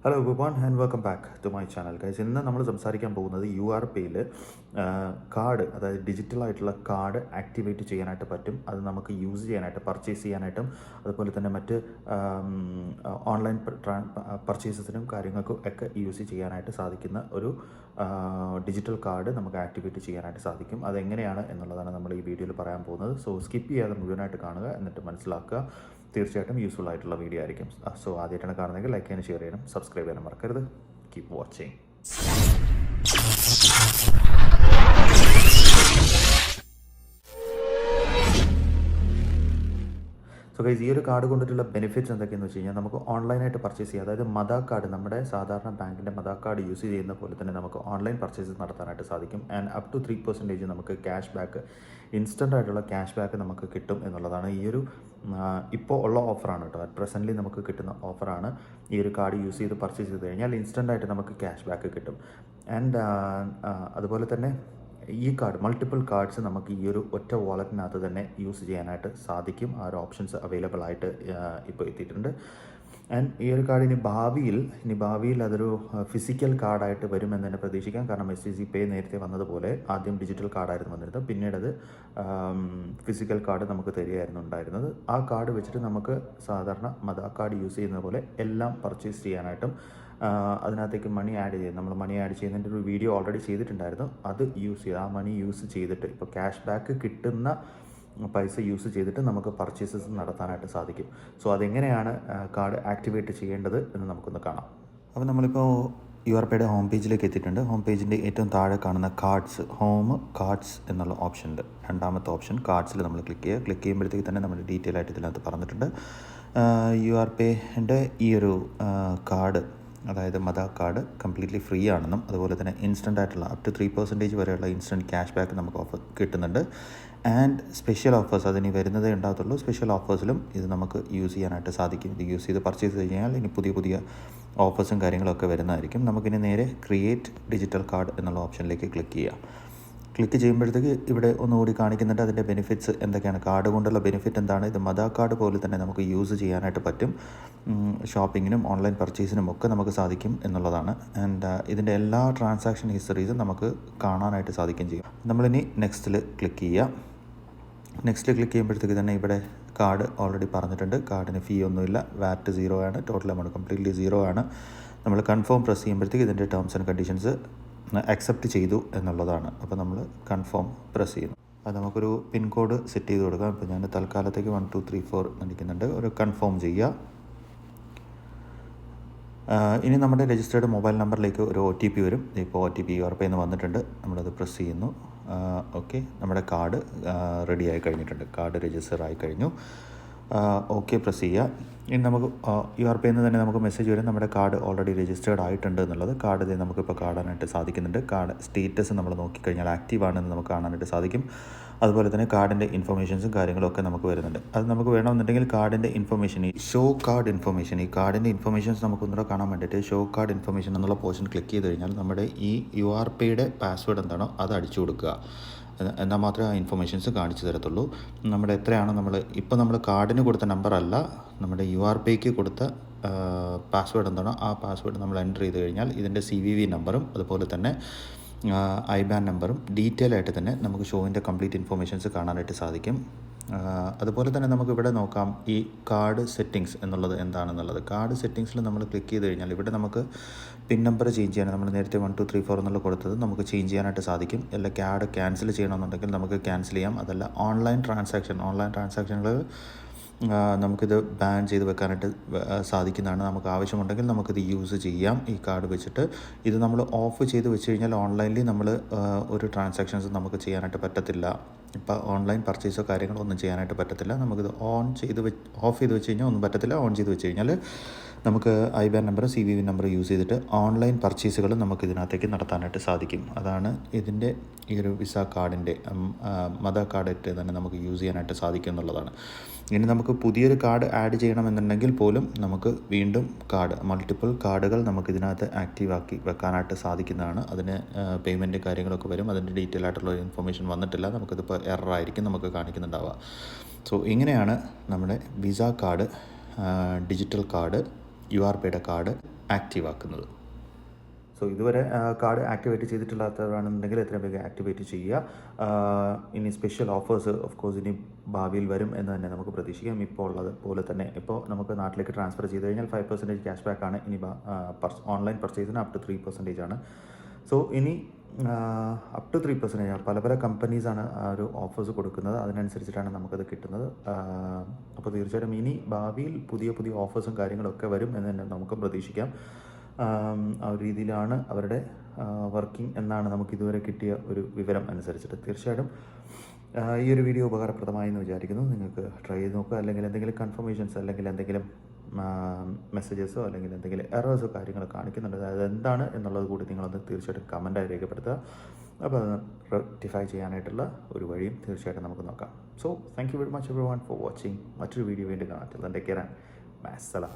Hello everyone and welcome back to my channel guys. ഇന്ന് നമ്മൾ സംസാരിക്കാൻ പോകുന്നത് URPയിൽ കാർഡ്, അതായത് ഡിജിറ്റൽ ആയിട്ടുള്ള കാർഡ് ആക്ടിവേറ്റ് ചെയ്യാനായിട്ട് പറ്റും. അത് നമുക്ക് യൂസ് ചെയ്യാനായിട്ട്, പർച്ചേസ് ചെയ്യാനായിട്ടും അതുപോലെ തന്നെ മറ്റ് ഓൺലൈൻ പർച്ചേസസിനും കാര്യങ്ങൾക്കും ഒക്കെ യൂസ് ചെയ്യാനായിട്ട് സാധിക്കുന്ന ഒരു ഡിജിറ്റൽ കാർഡ് നമുക്ക് ആക്ടിവേറ്റ് ചെയ്യാനായിട്ട് സാധിക്കും. അതെങ്ങനെയാണ് എന്നുള്ളതാണ് നമ്മൾ ഈ വീഡിയോയിൽ പറയാൻ പോകുന്നത്. സോ സ്കിപ്പ് ചെയ്യാതെ മുഴുവനായിട്ട് കാണുക, എന്നിട്ട് മനസ്സിലാക്കുക. തീർച്ചയായിട്ടും യൂസ്ഫുൾ ആയിട്ടുള്ള വീഡിയോ ആയിരിക്കും. സോ ആദ്യമായിട്ടാണ് കാണുന്നതെങ്കിൽ ലൈക്ക് ചെയ്യാനും ഷെയർ ചെയ്യാനും സബ്സ്ക്രൈബ് ചെയ്യാനും മറക്കരുത്. Keep watching. സോ ഗൈസ്, ഈ ഒരു കാർഡ് കൊണ്ടിട്ടുള്ള ബെനിഫിറ്റ്സ് എന്തൊക്കെയെന്ന് വെച്ച് കഴിഞ്ഞാൽ നമുക്ക് ഓൺലൈനായിട്ട് പർച്ചേസ് ചെയ്യാം. അതായത് മദാ കാർഡ്, നമ്മുടെ സാധാരണ ബാങ്കിൻ്റെ മദാ കാർഡ് യൂസ് ചെയ്യുന്ന പോലെ തന്നെ നമുക്ക് ഓൺലൈൻ പർച്ചേസ് നടത്താനായിട്ട് സാധിക്കും. ആൻഡ് അപ് ടു 3% നമുക്ക് ക്യാഷ് ബാക്ക്, ഇൻസ്റ്റൻ്റ് ആയിട്ടുള്ള ക്യാഷ് ബാക്ക് നമുക്ക് കിട്ടും എന്നുള്ളതാണ് ഈ ഒരു ഇപ്പോൾ ഉള്ള ഓഫറാണ് കേട്ടോ. പ്രസൻ്റ്ലി നമുക്ക് കിട്ടുന്ന ഓഫറാണ്. ഈ ഒരു കാർഡ് യൂസ് ചെയ്ത് പർച്ചേസ് ചെയ്ത് കഴിഞ്ഞാൽ ഇൻസ്റ്റൻ്റ് ആയിട്ട് നമുക്ക് ക്യാഷ് ബാക്ക് കിട്ടും. ആൻഡ് അതുപോലെ തന്നെ ഈ കാർഡ്, മൾട്ടിപ്പിൾ കാർഡ്സ് നമുക്ക് ഈ ഒരു ഒറ്റ വാളറ്റിനകത്ത് തന്നെ യൂസ് ചെയ്യാനായിട്ട് സാധിക്കും. ആ ഒരു ഓപ്ഷൻസ് അവൈലബിൾ ആയിട്ട് ഇപ്പോൾ എത്തിയിട്ടുണ്ട്. ആൻഡ് ഈ ഒരു കാർഡ് ഇനി ഭാവിയിൽ അതൊരു ഫിസിക്കൽ കാർഡായിട്ട് വരുമെന്ന് തന്നെ പ്രതീക്ഷിക്കാം. കാരണം StcPay നേരത്തെ വന്നതുപോലെ ആദ്യം ഡിജിറ്റൽ കാർഡായിരുന്നു വന്നിരുന്നത്, പിന്നീട് അത് ഫിസിക്കൽ കാർഡ് നമുക്ക് തരികയായിരുന്നു ഉണ്ടായിരുന്നത്. ആ കാർഡ് വെച്ചിട്ട് നമുക്ക് സാധാരണ മദാ കാർഡ് യൂസ് ചെയ്യുന്ന പോലെ എല്ലാം പർച്ചേസ് ചെയ്യാനായിട്ടും അതിനകത്തേക്ക് മണി ആഡ് ചെയ്ത്, നമ്മൾ മണി ആഡ് ചെയ്യുന്നതിൻ്റെ ഒരു വീഡിയോ ഓൾറെഡി ചെയ്തിട്ടുണ്ടായിരുന്നു. അത് യൂസ് ചെയ്ത്, ആ മണി യൂസ് ചെയ്തിട്ട് ഇപ്പോൾ ക്യാഷ് ബാക്ക് കിട്ടുന്ന പൈസ യൂസ് ചെയ്തിട്ട് നമുക്ക് പർച്ചേസസ് നടത്താനായിട്ട് സാധിക്കും. സോ അതെങ്ങനെയാണ് കാർഡ് ആക്ടിവേറ്റ് ചെയ്യേണ്ടത് എന്ന് നമുക്കൊന്ന് കാണാം. അപ്പോൾ നമ്മളിപ്പോൾ URPയുടെ ഹോം പേജിലേക്ക് എത്തിയിട്ടുണ്ട്. ഹോം പേജിൻ്റെ ഏറ്റവും താഴെ കാണുന്ന കാർഡ്സ് എന്നുള്ള ഓപ്ഷനുണ്ട്. രണ്ടാമത്തെ ഓപ്ഷൻ കാർഡ്സിൽ നമ്മൾ ക്ലിക്ക് ചെയ്യുമ്പോഴത്തേക്ക് തന്നെ നമ്മൾ ഡീറ്റെയിൽ ആയിട്ട് ഇതിനകത്ത് പറഞ്ഞിട്ടുണ്ട്. URPയുടെ ഈ ഒരു കാർഡ്, അതായത് മദാ കാർഡ് കംപ്ലീറ്റ്ലി ഫ്രീ ആണെന്നും അതുപോലെ തന്നെ ഇൻസ്റ്റൻ്റ് ആയിട്ടുള്ള അപ് ടു 3% വരെയുള്ള ഇൻസ്റ്റൻറ്റ് ക്യാഷ് ബാക്ക് നമുക്ക് ഓഫർ കിട്ടുന്നുണ്ട്. ആൻഡ് സ്പെഷ്യൽ ഓഫേഴ്സ് അതിന് വരുന്നതേ ഉണ്ടാകത്തുള്ളൂ. സ്പെഷ്യൽ ഓഫേഴ്സിലും ഇത് നമുക്ക് യൂസ് ചെയ്യാനായിട്ട് സാധിക്കും. ഇത് യൂസ് ചെയ്ത് പർച്ചേസ് കഴിഞ്ഞാൽ ഇനി പുതിയ ഓഫേഴ്സും കാര്യങ്ങളൊക്കെ വരുന്നതായിരിക്കും. നമുക്കിനി നേരെ ക്രിയേറ്റ് ഡിജിറ്റൽ കാർഡ് എന്നുള്ള ഓപ്ഷനിലേക്ക് ക്ലിക്ക് ചെയ്യാം. ക്ലിക്ക് ചെയ്യുമ്പോഴത്തേക്ക് ഇവിടെ ഒന്നുകൂടി കാണിക്കുന്നുണ്ട് അതിൻ്റെ ബെനിഫിറ്റ്സ് എന്തൊക്കെയാണ്, കാർഡ് കൊണ്ടുള്ള ബെനിഫിറ്റ് എന്താണ്. ഇത് മദാ കാർഡ് പോലെ തന്നെ നമുക്ക് യൂസ് ചെയ്യാനായിട്ട് പറ്റും. ഷോപ്പിങ്ങിനും ഓൺലൈൻ പർച്ചേസിനും ഒക്കെ നമുക്ക് സാധിക്കും എന്നുള്ളതാണ്. ആൻഡ് ഇതിൻ്റെ എല്ലാ ട്രാൻസാക്ഷൻ ഹിസ്റ്ററീസും നമുക്ക് കാണാനായിട്ട് സാധിക്കും ചെയ്യും. നമ്മളിനി നെക്സ്റ്റിൽ ക്ലിക്ക് ചെയ്യുക. നെക്സ്റ്റ് ക്ലിക്ക് ചെയ്യുമ്പോഴത്തേക്ക് തന്നെ ഇവിടെ കാർഡ് ഓൾറെഡി പറഞ്ഞിട്ടുണ്ട്. കാർഡിന് ഫീ ഒന്നുമില്ല, വാറ്റ് 0 ആണ്, ടോട്ടൽ എമൗണ്ട് കംപ്ലീറ്റ്ലി 0 ആണ്. നമ്മൾ കൺഫേം പ്രസ് ചെയ്യുമ്പോഴത്തേക്ക് ഇതിൻ്റെ ടേംസ് ആൻഡ് കണ്ടീഷൻസ് അക്സെപ്റ്റ് ചെയ്തു എന്നുള്ളതാണ്. അപ്പോൾ നമ്മൾ കൺഫേം പ്രസ് ചെയ്യുന്നു. അത് നമുക്കൊരു പിൻ കോഡ് സെറ്റ് ചെയ്ത് കൊടുക്കാം. ഇപ്പോൾ ഞാൻ തൽക്കാലത്തേക്ക് 1234 നടിക്കുന്നുണ്ട്. ഒരു കൺഫേം ചെയ്യുക. ഇനി നമ്മുടെ രജിസ്റ്റേർഡ് മൊബൈൽ നമ്പറിലേക്ക് ഒരു OTP വരും. ഇപ്പോൾ OTP URPay എന്ന് വന്നിട്ടുണ്ട്. നമ്മളത് പ്രസ് ചെയ്യുന്നു. ഓക്കെ, നമ്മുടെ കാർഡ് റെഡി ആയി കഴിഞ്ഞിട്ടുണ്ട്. കാർഡ് രജിസ്റ്റർ ആയി കഴിഞ്ഞു. ഓക്കെ പ്രസ് ചെയ്യുക. ഇനി നമുക്ക് URPay നിന്ന് തന്നെ നമുക്ക് മെസ്സേജ് വരും നമ്മുടെ കാർഡ് ഓൾറെഡി രജിസ്റ്റേർഡ് ആയിട്ടുണ്ട് എന്നുള്ളത്. കാർഡ് നമുക്കിപ്പോൾ കാണാനായിട്ട് സാധിക്കുന്നുണ്ട്. കാർഡ് സ്റ്റേറ്റസ് നമ്മൾ നോക്കിക്കഴിഞ്ഞാൽ ആക്റ്റീവ് ആണെന്ന് നമുക്ക് കാണാനായിട്ട് സാധിക്കും. അതുപോലെ തന്നെ കാർഡിൻ്റെ ഇൻഫർമേഷൻസും കാര്യങ്ങളൊക്കെ നമുക്ക് വരുന്നുണ്ട്. അത് നമുക്ക് വേണമെന്നുണ്ടെങ്കിൽ കാർഡിൻ്റെ ഇൻഫർമേഷൻ, ഈ ഷോ കാർഡ് ഇൻഫർമേഷൻ, ഈ കാർഡിൻ്റെ ഇൻഫർമേഷൻസ് നമുക്കൊന്നുകൂടെ കാണാൻ വേണ്ടിയിട്ട് ഷോ കാർഡ് ഇൻഫർമേഷൻ എന്നുള്ള പോർഷൻ ക്ലിക്ക് ചെയ്ത് കഴിഞ്ഞാൽ നമ്മുടെ ഈ URPayയുടെ പാസ്വേഡ് എന്താണോ അത് അടിച്ചു കൊടുക്കുക. എന്നാൽ മാത്രമേ ആ ഇൻഫർമേഷൻസ് കാണിച്ചു തരത്തുള്ളൂ. നമ്മുടെ എത്രയാണ് നമ്മൾ കാർഡിന് കൊടുത്ത നമ്പറല്ല, നമ്മുടെ URPayക്ക് കൊടുത്ത പാസ്വേഡ് എന്താണോ ആ പാസ്വേഡ് നമ്മൾ എൻ്റർ ചെയ്ത് കഴിഞ്ഞാൽ ഇതിൻ്റെ CVV നമ്പറും അതുപോലെ തന്നെ IBAN നമ്പറും ഡീറ്റെയിൽ ആയിട്ട് തന്നെ നമുക്ക് ഷോവിൻ്റെ കംപ്ലീറ്റ് ഇൻഫർമേഷൻസ് കാണാനായിട്ട് സാധിക്കും. അതുപോലെ തന്നെ നമുക്കിവിടെ നോക്കാം ഈ കാർഡ് സെറ്റിങ്സ് എന്നുള്ളത് എന്താണെന്നുള്ളത്. കാർഡ് സെറ്റിങ്സിൽ നമ്മൾ ക്ലിക്ക് ചെയ്ത് കഴിഞ്ഞാൽ ഇവിടെ നമുക്ക് പിൻ നമ്പർ ചേഞ്ച് ചെയ്യാൻ, നമ്മൾ നേരത്തെ 1234 എന്നുള്ള കൊടുത്തത് നമുക്ക് ചേഞ്ച് ചെയ്യാനായിട്ട് സാധിക്കും. അല്ല കാർഡ് ക്യാൻസൽ ചെയ്യണമെന്നുണ്ടെങ്കിൽ നമുക്ക് ക്യാൻസൽ ചെയ്യാം. അതല്ല ഓൺലൈൻ ട്രാൻസാക്ഷനുകൾ നമുക്കിത് ബാൻ ചെയ്ത് വെക്കാനായിട്ട് സാധിക്കുന്നതാണ്. നമുക്ക് ആവശ്യമുണ്ടെങ്കിൽ നമുക്കിത് യൂസ് ചെയ്യാം ഈ കാർഡ് വെച്ചിട്ട്. ഇത് നമ്മൾ ഓഫ് ചെയ്ത് വെച്ച് കഴിഞ്ഞാൽ ഓൺലൈനിൽ നമ്മൾ ഒരു ട്രാൻസാക്ഷൻസ് നമുക്ക് ചെയ്യാനായിട്ട് പറ്റത്തില്ല. ഇപ്പോൾ ഓൺലൈൻ പർച്ചേസോ കാര്യങ്ങളോ ഒന്നും ചെയ്യാനായിട്ട് പറ്റത്തില്ല. നമുക്കിത് ഓഫ് ചെയ്ത് വെച്ച് കഴിഞ്ഞാൽ ഒന്നും പറ്റത്തില്ല. ഓൺ ചെയ്ത് വെച്ച് കഴിഞ്ഞാൽ നമുക്ക് IBAN number CVV number use ചെയ്തിട്ട് ഓൺലൈൻ പർച്ചേസുകൾ നമുക്ക് ഇതിനകത്തേക്ക് നടത്താനായിട്ട് സാധിക്കും. അതാണ് ഇതിൻ്റെ ഈ ഒരു വിസ കാർഡിൻ്റെ മദാ കാർഡായിട്ട് തന്നെ നമുക്ക് യൂസ് ചെയ്യാനായിട്ട് സാധിക്കും എന്നുള്ളതാണ്. ഇനി നമുക്ക് പുതിയൊരു കാർഡ് ആഡ് ചെയ്യണമെന്നുണ്ടെങ്കിൽ പോലും നമുക്ക് വീണ്ടും മൾട്ടിപ്പിൾ കാർഡുകൾ നമുക്ക് ഇതിനകത്ത് ആക്റ്റീവ് ആക്കി വെക്കാനായിട്ട് സാധിക്കുന്നതാണ്. അതിന് പേയ്മെൻറ്റ് കാര്യങ്ങളൊക്കെ വരും. അതിൻ്റെ ഡീറ്റെയിൽ ആയിട്ടുള്ള ഇൻഫർമേഷൻ വന്നിട്ടില്ല. നമുക്കിതിപ്പോൾ എററായിരിക്കും നമുക്ക് കാണിക്കുന്നുണ്ടാവുക. സോ ഇങ്ങനെയാണ് നമ്മുടെ വിസ കാർഡ്, ഡിജിറ്റൽ കാർഡ്, URPayയുടെ കാർഡ് ആക്റ്റീവ് ആക്കുന്നത്. സോ ഇതുവരെ കാർഡ് ആക്ടിവേറ്റ് ചെയ്തിട്ടില്ലാത്തവരാണെന്നുണ്ടെങ്കിൽ എത്രയും വേഗം ആക്ടിവേറ്റ് ചെയ്യുക. ഇനി സ്പെഷ്യൽ ഓഫേഴ്സ് ഓഫ് കോഴ്സ് ഇനി ഭാവിയിൽ വരും എന്ന് തന്നെ നമുക്ക് പ്രതീക്ഷിക്കാം. ഇപ്പോൾ ഉള്ളത് പോലെ തന്നെ ഇപ്പോൾ നമുക്ക് നാട്ടിലേക്ക് ട്രാൻസ്ഫർ ചെയ്ത് കഴിഞ്ഞാൽ 5% ക്യാഷ് ബാക്ക് ആണ്. ഇനി ഓൺലൈൻ പർച്ചേസിന് അപ് ടു 3% ആണ്. സോ ഇനി അപ് ടു 3% പല പല കമ്പനീസാണ് ആ ഒരു ഓഫേഴ്സ് കൊടുക്കുന്നത്. അതിനനുസരിച്ചിട്ടാണ് നമുക്കത് കിട്ടുന്നത്. അപ്പോൾ തീർച്ചയായിട്ടും ഇനി ഭാവിയിൽ പുതിയ പുതിയ ഓഫേഴ്സും കാര്യങ്ങളൊക്കെ വരും എന്ന് തന്നെ നമുക്ക് പ്രതീക്ഷിക്കാം. ആ ഒരു രീതിയിലാണ് അവരുടെ വർക്കിംഗ് എന്നാണ് നമുക്ക് ഇതുവരെ കിട്ടിയ ഒരു വിവരം അനുസരിച്ചിട്ട്. തീർച്ചയായിട്ടും ഈ ഒരു വീഡിയോ ഉപകാരപ്രദമായി എന്ന് വിചാരിക്കുന്നു. നിങ്ങൾക്ക് ട്രൈ ചെയ്ത് നോക്കുക. അല്ലെങ്കിൽ എന്തെങ്കിലും കൺഫർമേഷൻസ് അല്ലെങ്കിൽ എന്തെങ്കിലും മെസ്സേജസോ അല്ലെങ്കിൽ എന്തെങ്കിലും എറേഴ്സോ കാര്യങ്ങൾ കാണിക്കുന്നുണ്ട്, അതായത് എന്താണ് എന്നുള്ളത് കൂടി നിങ്ങളൊന്ന് തീർച്ചയായിട്ടും കമൻറ്റായി രേഖപ്പെടുത്തുക. അപ്പോൾ അത് റെക്ടിഫൈ ചെയ്യാനായിട്ടുള്ള ഒരു വഴിയും തീർച്ചയായിട്ടും നമുക്ക് നോക്കാം. So thank you very much everyone for watching. മറ്റൊരു വീഡിയോ വേണ്ടി കാണാം. Take care and മഅസ്സലാം.